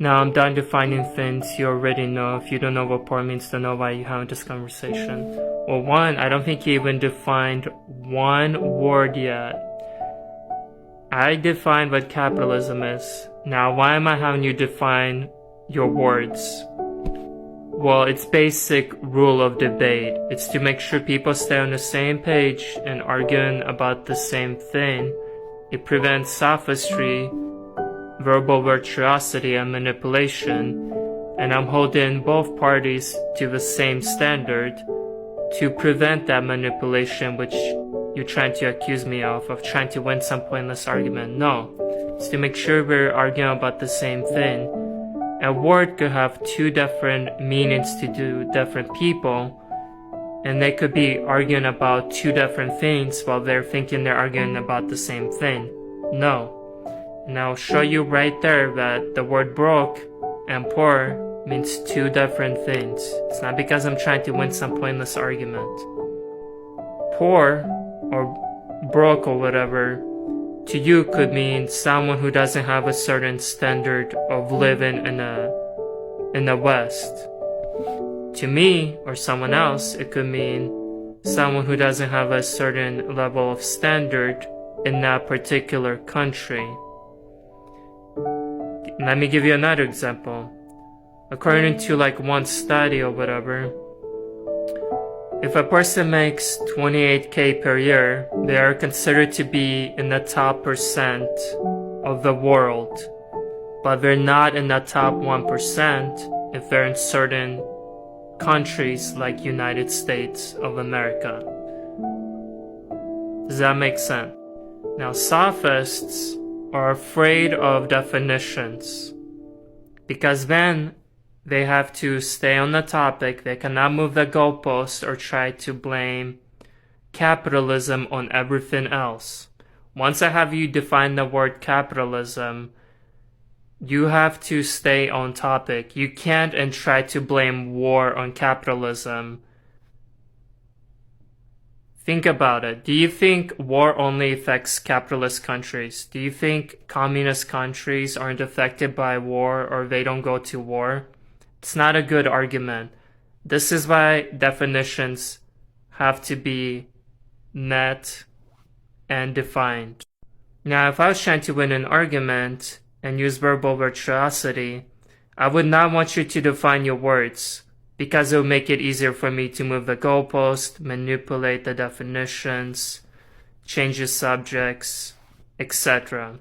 Now I'm done defining things you already know. If you don't know what poor means, don't know why you're having this conversation. Well, one, I don't think you even defined one word yet. I defined what capitalism is. Now, why am I having you define your words? Well, it's basic rule of debate. It's to make sure people stay on the same page and arguing about the same thing. It prevents sophistry, verbal virtuosity, and manipulation, and I'm holding both parties to the same standard to prevent that manipulation which you're trying to accuse me of trying to win some pointless argument. No, it's to make sure we're arguing about the same thing. A word could have two different meanings to different people, and they could be arguing about two different things while they're thinking they're arguing about the same thing. No. And I'll show you right there that the word broke and poor means two different things. It's not because I'm trying to win some pointless argument. Poor, or broke or whatever, to you could mean someone who doesn't have a certain standard of living in the West. To me, or someone else, it could mean someone who doesn't have a certain level of standard in that particular country. Let me give you another example. According to one study or whatever, if a person makes 28K per year, they are considered to be in the top percent of the world. But they're not in the top 1% if they're in certain countries like United States of America. Does that make sense? Now, sophists are afraid of definitions because then they have to stay on the topic. They cannot move the goalpost or try to blame capitalism on everything else. Once I have you define the word capitalism, you have to stay on topic. You can't and try to blame war on capitalism. Think about it. Do you think war only affects capitalist countries? Do you think communist countries aren't affected by war or they don't go to war? It's not a good argument. This is why definitions have to be met and defined. Now, if I was trying to win an argument and use verbal virtuosity, I would not want you to define your words, because it will make it easier for me to move the goalpost, manipulate the definitions, change the subjects, etc.